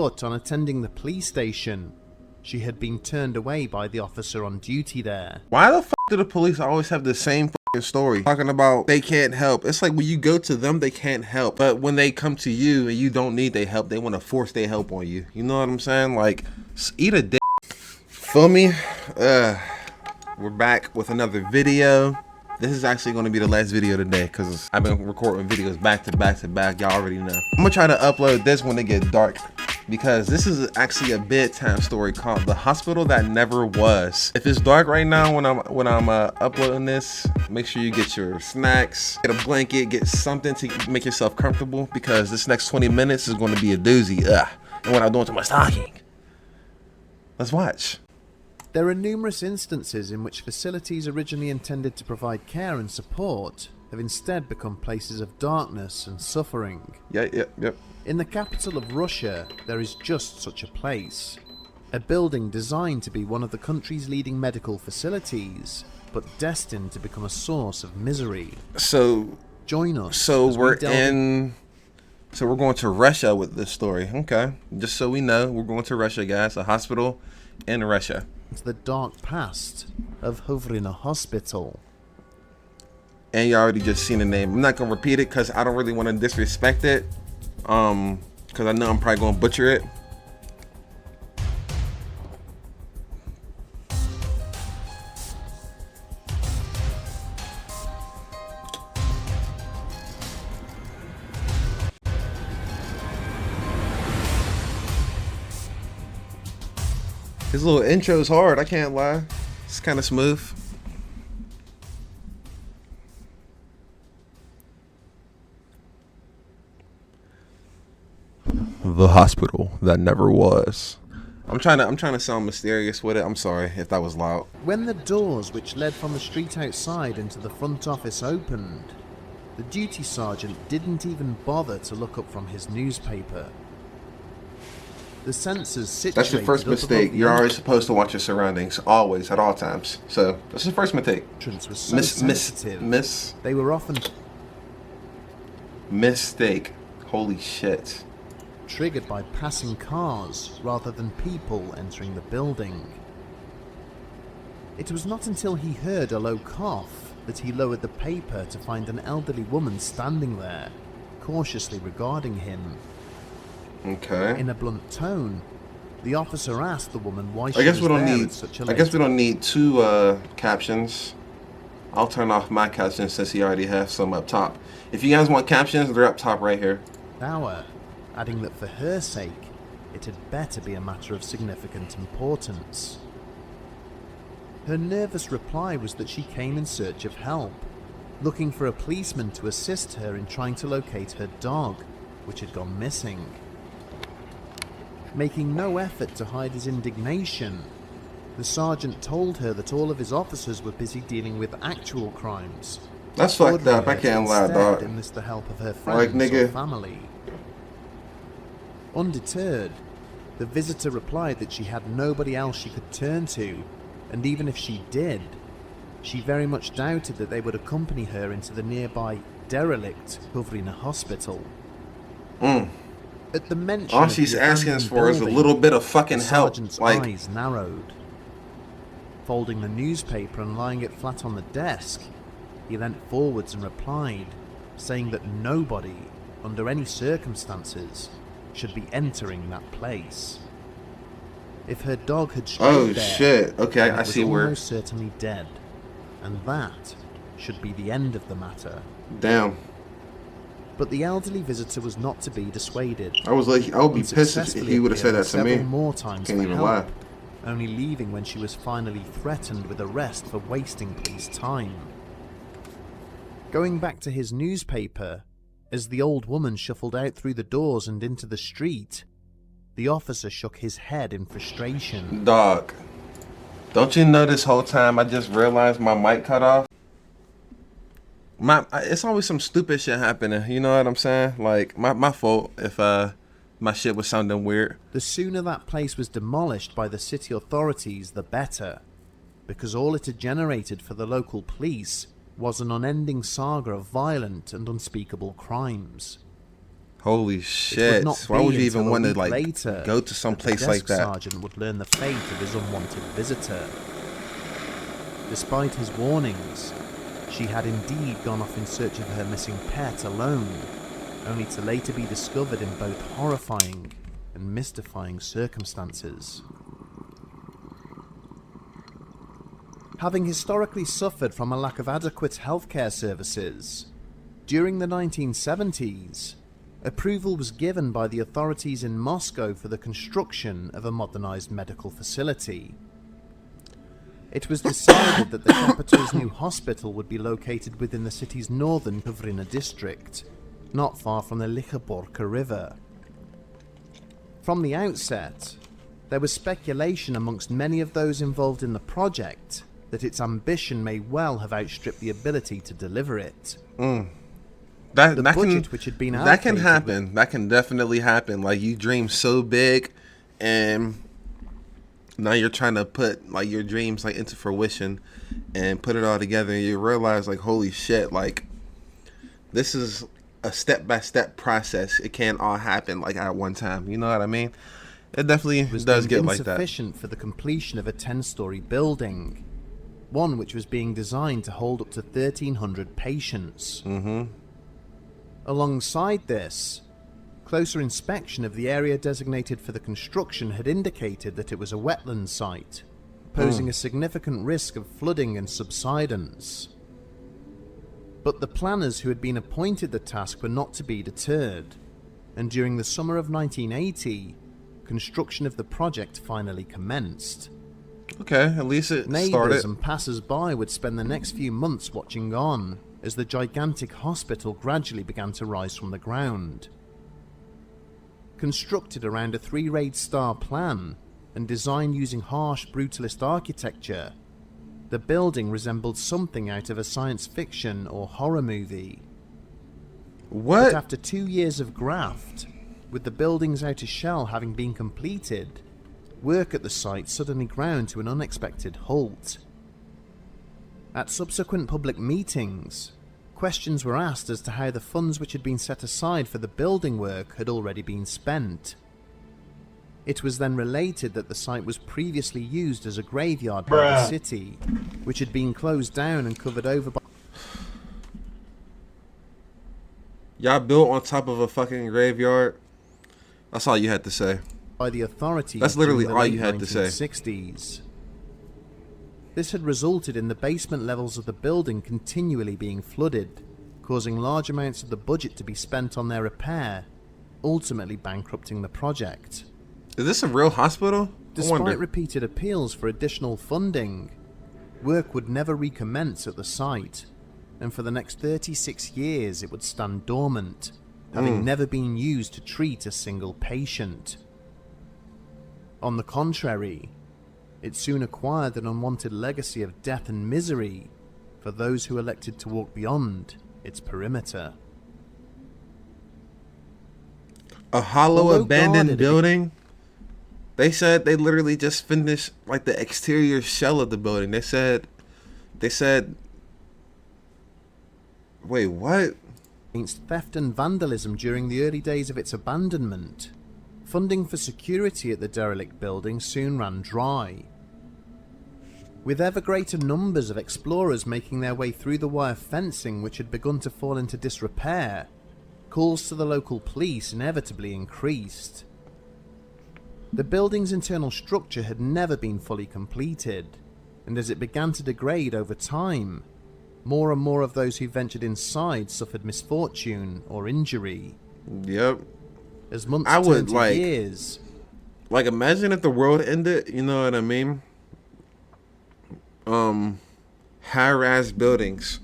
But on attending the police station, she had been turned away by the officer on duty there. Why the f do the police always have the same story talking about they can't help? It's like when you go to them, they can't help, but when they come to you and you don't need their help, they want to force their help on you. You know what I'm saying? Like, eat a dick. Feel me? We're back with another video. This is actually going to be the last video today because I've been recording videos back to back to back. Y'all already know. I'm gonna try to upload this when it gets dark, because this is actually a bedtime story called The Hospital That Never Was. If it's dark right now when I'm uploading this, make sure you get your snacks, get a blanket, get something to make yourself comfortable, because this next 20 minutes is going to be a doozy. And what I'm doing to my stocking. Let's watch. There are numerous instances in which facilities originally intended to provide care and support have instead become places of darkness and suffering. Yep. In the capital of Russia, there is just such a place. A building designed to be one of the country's leading medical facilities, but destined to become a source of misery. So join us. So we're going to Russia with this story. Okay. Just so we know, we're going to Russia, guys. A hospital in Russia. To the dark past of Khovrino Hospital. And you already just seen the name. I'm not going to repeat it because I don't really want to disrespect it. Because I know I'm probably going to butcher it. His little intro is hard, I can't lie. It's kind of smooth. The Hospital That Never Was. I'm trying to sound mysterious with it. I'm sorry if that was loud. When the doors which led from the street outside into the front office opened, the duty sergeant didn't even bother to look up from his newspaper. The sensors situated. That's your first mistake. You're always supposed to watch your surroundings, always, at all times. So that's the first mistake. Was so sensitive. They were often mistake. Holy shit. Triggered by passing cars rather than people entering the building. It was not until he heard a low cough that he lowered the paper to find an elderly woman standing there, cautiously regarding him. Okay. In a blunt tone, the officer asked the woman why she I guess was we don't there need. at such a I guess late we don't need two captions. I'll turn off my captions since he already has some up top. If you guys want captions, they're up top right here. hour, adding that for her sake, it had better be a matter of significant importance. Her nervous reply was that she came in search of help, looking for a policeman to assist her in trying to locate her dog, which had gone missing. Making no effort to hide his indignation, the sergeant told her that all of his officers were busy dealing with actual crimes. That's fucked up. I can't lie, dog. Enlist the help of her friends or family. Undeterred, the visitor replied that she had nobody else she could turn to, and even if she did, she very much doubted that they would accompany her into the nearby derelict Khovrino Hospital. At the mention all she's asking us for is a little bit of fucking help. The sergeant's eyes narrowed. Folding the newspaper and lying it flat on the desk, he leant forwards and replied, saying that nobody, under any circumstances, should be entering that place. If her dog had strayed there, shit. Okay, I see where. It was almost certainly dead, and that should be the end of the matter. Damn. But the elderly visitor was not to be dissuaded. I would be pissed if he would have said that to me. More times Can't even lie. Only leaving when she was finally threatened with arrest for wasting police time. Going back to his newspaper, as the old woman shuffled out through the doors and into the street, the officer shook his head in frustration. Dog, don't you know this whole time I just realized my mic cut off? It's always some stupid shit happening, you know what I'm saying? Like, my fault if my shit was sounding weird. The sooner that place was demolished by the city authorities, the better, because all it had generated for the local police was an unending saga of violent and unspeakable crimes. Holy It shit. would not Why would you be even until a want to week like later go to some that the place like desk that? sergeant would learn the fate of his unwanted visitor. Despite his warnings, she had indeed gone off in search of her missing pet alone, only to later be discovered in both horrifying and mystifying circumstances. Having historically suffered from a lack of adequate healthcare services, during the 1970s, approval was given by the authorities in Moscow for the construction of a modernized medical facility. It was decided that the capital's new hospital would be located within the city's northern Khovrino district, not far from the Lichaborka River. From the outset, there was speculation amongst many of those involved in the project that its ambition may well have outstripped the ability to deliver it. That The that budget can which had been that can allocated happen. That can definitely happen. Like you dream so big, and now you're trying to put like your dreams like into fruition, and put it all together, and you realize like, holy shit, like this is a step-by-step process. It can't all happen like at one time. You know what I mean? It definitely was does deemed get like that. insufficient for the completion of a 10-story building, one which was being designed to hold up to 1,300 patients. Alongside this, closer inspection of the area designated for the construction had indicated that it was a wetland site, posing a significant risk of flooding and subsidence. But the planners who had been appointed the task were not to be deterred, and during the summer of 1980, construction of the project finally commenced. Okay, at least it Neighbours started. and passers-by would spend the next few months watching on as the gigantic hospital gradually began to rise from the ground. Constructed around a 3-raid-star plan and designed using harsh, brutalist architecture, the building resembled something out of a science fiction or horror movie. But What? after 2 years of graft, with the building's outer shell having been completed, work at the site suddenly ground to an unexpected halt. At subsequent public meetings, questions were asked as to how the funds which had been set aside for the building work had already been spent. It was then related that the site was previously used as a graveyard by the city, which had been closed down and covered over by Y'all built on top of a fucking graveyard? That's all you had to say. the authorities. That's literally during the all late you had to say. 1960s. This had resulted in the basement levels of the building continually being flooded, causing large amounts of the budget to be spent on their repair, ultimately bankrupting the project. Is this a real hospital? I Despite wonder. repeated appeals for additional funding, work would never recommence at the site, and for the next 36 years it would stand dormant, having never been used to treat a single patient. On the contrary, it soon acquired an unwanted legacy of death and misery for those who elected to walk beyond its perimeter. A hollow Although abandoned guarded, building? They said they literally just finished like the exterior shell of the building. They said wait, what? Against theft and vandalism during the early days of its abandonment, funding for security at the derelict building soon ran dry. With ever greater numbers of explorers making their way through the wire fencing which had begun to fall into disrepair, calls to the local police inevitably increased. The building's internal structure had never been fully completed, and as it began to degrade over time, more and more of those who ventured inside suffered misfortune or injury. Yep. As months I would, turned to like- years, Like imagine if the world ended, you know what I mean? High-rise buildings.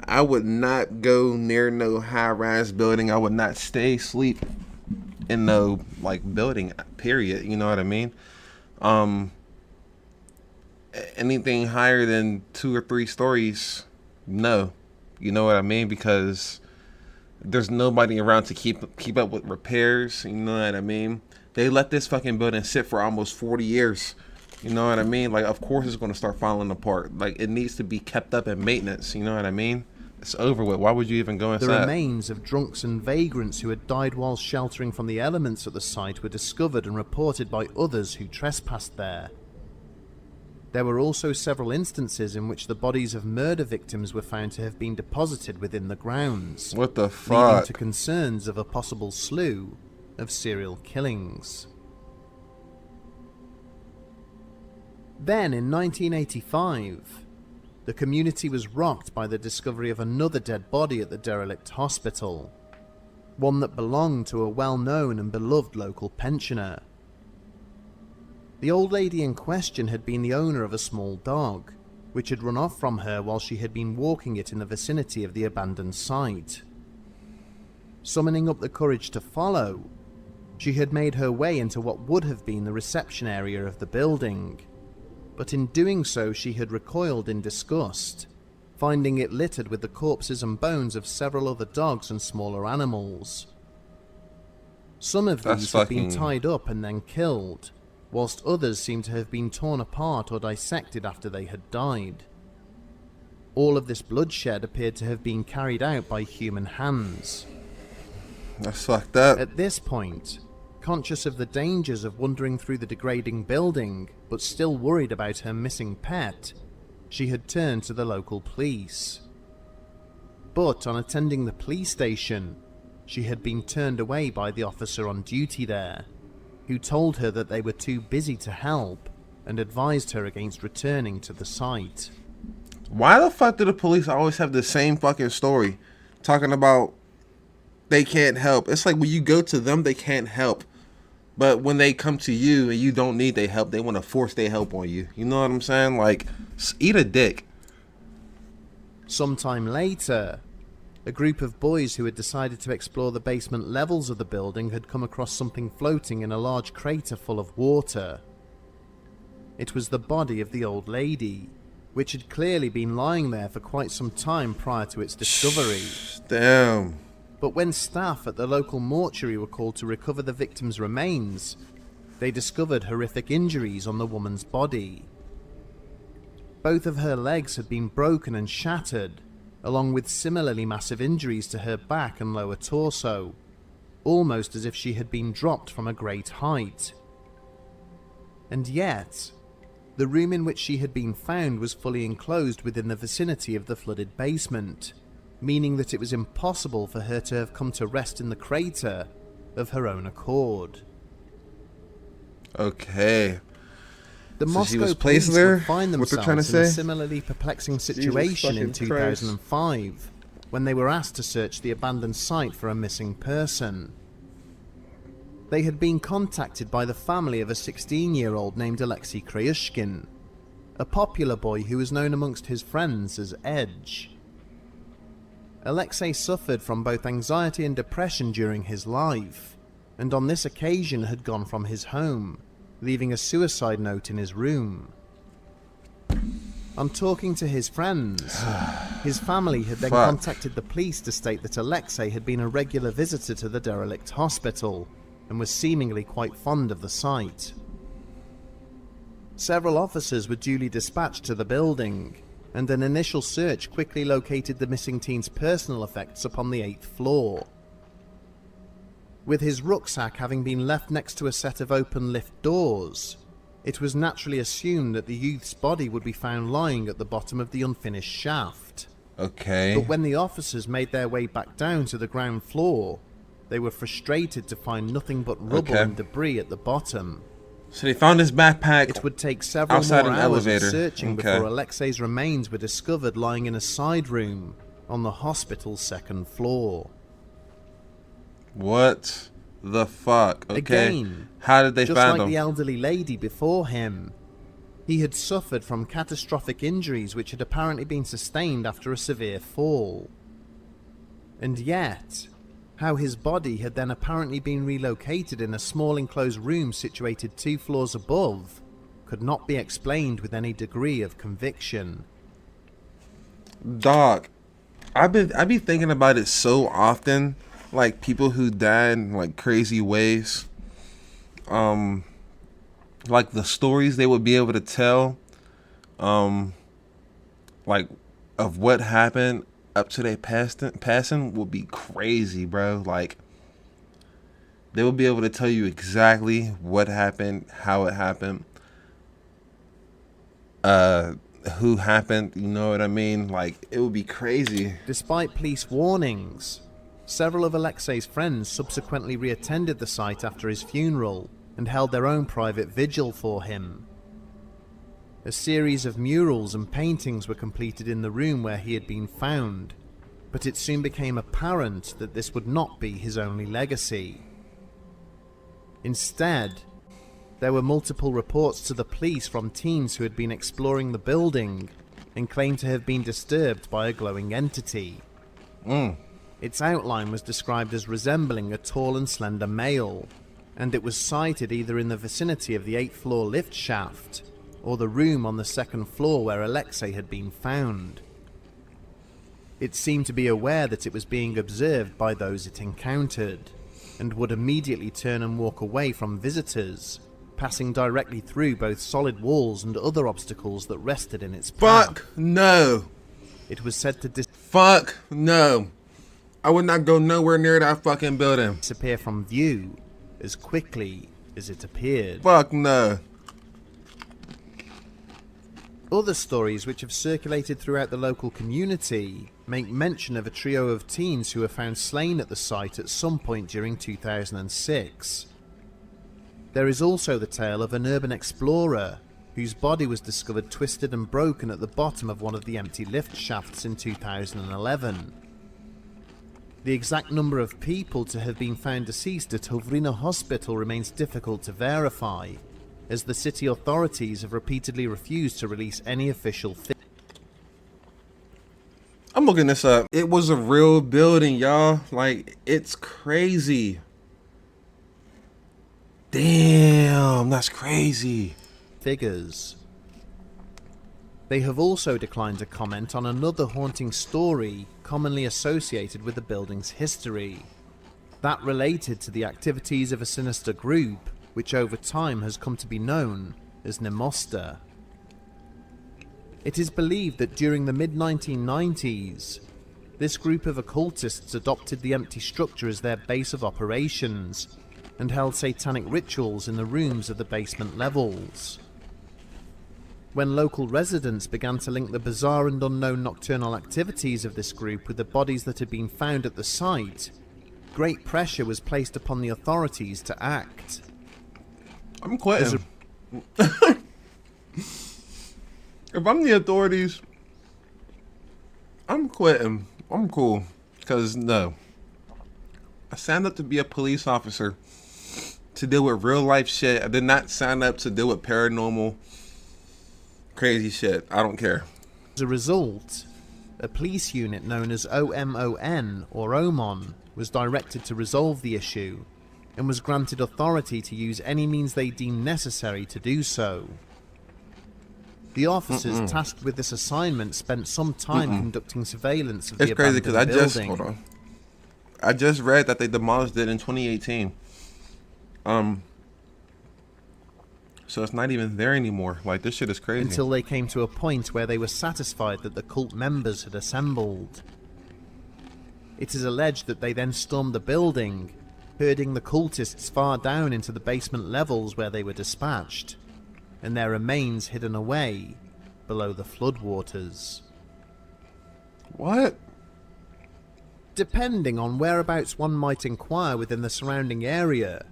I would not go near no high-rise building. I would not sleep in no like building, period. You know what I mean? Anything higher than 2 or 3 stories, no. You know what I mean? Because there's nobody around to keep up with repairs. You know what I mean? They let this fucking building sit for almost 40 years. You know what I mean? Like, of course it's going to start falling apart. Like, it needs to be kept up in maintenance. You know what I mean? It's over with. Why would you even go inside? The remains of drunks and vagrants who had died while sheltering from the elements at the site were discovered and reported by others who trespassed there. There were also several instances in which the bodies of murder victims were found to have been deposited within the grounds. What the leading fuck? to concerns of a possible slew of serial killings. Then, in 1985, the community was rocked by the discovery of another dead body at the derelict hospital, one that belonged to a well-known and beloved local pensioner. The old lady in question had been the owner of a small dog, which had run off from her while she had been walking it in the vicinity of the abandoned site. Summoning up the courage to follow, she had made her way into what would have been the reception area of the building, but in doing so she had recoiled in disgust, finding it littered with the corpses and bones of several other dogs and smaller animals. Some of these had been tied up and then killed, whilst others seemed to have been torn apart or dissected after they had died. All of this bloodshed appeared to have been carried out by human hands. That's fucked up. At this point, conscious of the dangers of wandering through the degrading building, but still worried about her missing pet, she had turned to the local police. But on attending the police station, she had been turned away by the officer on duty there, who told her that they were too busy to help and advised her against returning to the site. Why the fuck do the police always have the same fucking story? Talking about they can't help. It's like when you go to them, they can't help. But when they come to you and you don't need their help, they want to force their help on you. You know what I'm saying? Like, eat a dick. Sometime later, a group of boys who had decided to explore the basement levels of the building had come across something floating in a large crater full of water. It was the body of the old lady, which had clearly been lying there for quite some time prior to its discovery. Damn. But when staff at the local mortuary were called to recover the victim's remains, they discovered horrific injuries on the woman's body. Both of her legs had been broken and shattered, along with similarly massive injuries to her back and lower torso, almost as if she had been dropped from a great height. And yet, the room in which she had been found was fully enclosed within the vicinity of the flooded basement, meaning that it was impossible for her to have come to rest in the crater of her own accord. Okay. The So Moscow she was police placed there? would find What they're trying to themselves in a say? similarly perplexing situation in fucking Christ. 2005 when they were asked to search the abandoned site for a missing person. They had been contacted by the family of a 16-year-old named Alexei Legacy, a popular boy who was known amongst his friends as Edge. Alexei suffered from both anxiety and depression during his life, and on this occasion had gone from his home, leaving a suicide note in his room. On talking to his friends, his family had then contacted the police to state that Alexei had been a regular visitor to the derelict hospital and was seemingly quite fond of the site. Several officers were duly dispatched to the building, and an initial search quickly located the missing teen's personal effects upon the 8th floor. With his rucksack having been left next to a set of open lift doors, it was naturally assumed that the youth's body would be found lying at the bottom of the unfinished shaft. Okay. But when the officers made their way back down to the ground floor, they were frustrated to find nothing but rubble and debris at the bottom. So they found his backpack. It would take several outside more an hours of elevator. searching before Alexei's remains were discovered lying in a side room on the hospital's 2nd floor. What the fuck? Okay. Again, how did they just find like him? the elderly lady before him, he had suffered from catastrophic injuries which had apparently been sustained after a severe fall. And yet, how his body had then apparently been relocated in a small enclosed room situated 2 floors above could not be explained with any degree of conviction. Dog, I be thinking about it so often, like people who died in like crazy ways. Like the stories they would be able to tell, like of what happened. up to their passing would be crazy, bro. Like, they will be able to tell you exactly what happened, how it happened, who happened, you know what I mean? Like, it would be crazy. Despite police warnings, several of Alexei's friends subsequently reattended the site after his funeral and held their own private vigil for him. A series of murals and paintings were completed in the room where he had been found, but it soon became apparent that this would not be his only legacy. Instead, there were multiple reports to the police from teens who had been exploring the building and claimed to have been disturbed by a glowing entity. Its outline was described as resembling a tall and slender male, and it was sighted either in the vicinity of the 8th floor lift shaft or the room on the 2nd floor where Alexei had been found. It seemed to be aware that it was being observed by those it encountered, and would immediately turn and walk away from visitors, passing directly through both solid walls and other obstacles that rested in its path. Fuck no. It was said to Fuck no. I would not go nowhere near that fucking building. disappear from view as quickly as it appeared. Fuck no. Other stories which have circulated throughout the local community make mention of a trio of teens who were found slain at the site at some point during 2006. There is also the tale of an urban explorer whose body was discovered twisted and broken at the bottom of one of the empty lift shafts in 2011. The exact number of people to have been found deceased at Khovrino hospital remains difficult to verify, as the city authorities have repeatedly refused to release any official figures. I'm looking this up. It was a real building, y'all. Like, it's crazy. Damn, that's crazy. They have also declined to comment on another haunting story commonly associated with the building's history, that related to the activities of a sinister group which over time has come to be known as Naeseard. It is believed that during the mid-1990s, this group of occultists adopted the empty structure as their base of operations and held satanic rituals in the rooms of the basement levels. When local residents began to link the bizarre and unknown nocturnal activities of this group with the bodies that had been found at the site, great pressure was placed upon the authorities to act. I'm quitting. If I'm the authorities, I'm quitting. I'm cool. Because, no. I signed up to be a police officer to deal with real life shit. I did not sign up to deal with paranormal, crazy shit. I don't care. As a result, a police unit known as OMON or OMON was directed to resolve the issue and was granted authority to use any means they deemed necessary to do so. The officers tasked with this assignment spent some time conducting surveillance of the abandoned building. It's crazy because I just read that they demolished it in 2018. So it's not even there anymore. Like, this shit is crazy. Until they came to a point where they were satisfied that the cult members had assembled. It is alleged that they then stormed the building, herding the cultists far down into the basement levels where they were dispatched, and their remains hidden away below the floodwaters. What? Depending on whereabouts one might inquire within the surrounding area,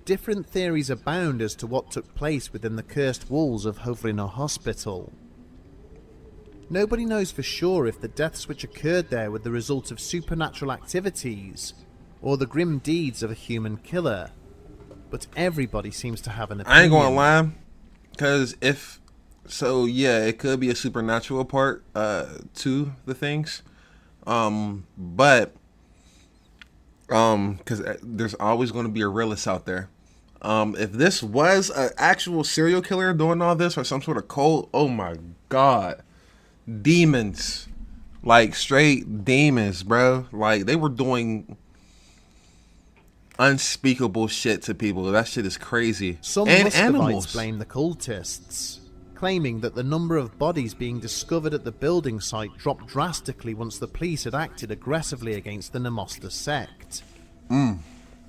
different theories abound as to what took place within the cursed walls of Khovrino Hospital. Nobody knows for sure if the deaths which occurred there were the result of supernatural activities or the grim deeds of a human killer, but everybody seems to have an opinion. I ain't gonna lie, because if so, yeah, it could be a supernatural part to the things, but because there's always going to be a realist out there. If this was an actual serial killer doing all this or some sort of cult, oh my god, demons, like straight demons, bro. Like, they were doing unspeakable shit to people. That shit is crazy. Some and Muscovites animals blame the cultists, claiming that the number of bodies being discovered at the building site dropped drastically once the police had acted aggressively against the Naeseard sect.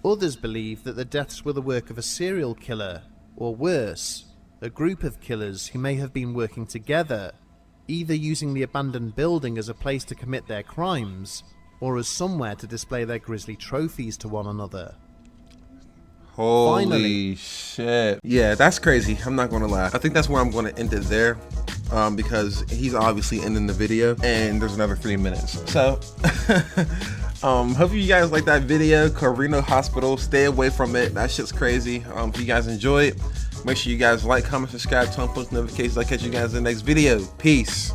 Others believe that the deaths were the work of a serial killer, or worse, a group of killers who may have been working together, either using the abandoned building as a place to commit their crimes, or as somewhere to display their grisly trophies to one another. Holy Finally. shit. Yeah, that's crazy. I'm not gonna lie. I think that's where I'm gonna end it there. Because he's obviously ending the video and there's another 3 minutes. So hope you guys like that video. Khovrino Hospital, stay away from it. That shit's crazy. If you guys enjoy it, make sure you guys like, comment, subscribe, turn on post notifications. I'll catch you guys in the next video. Peace.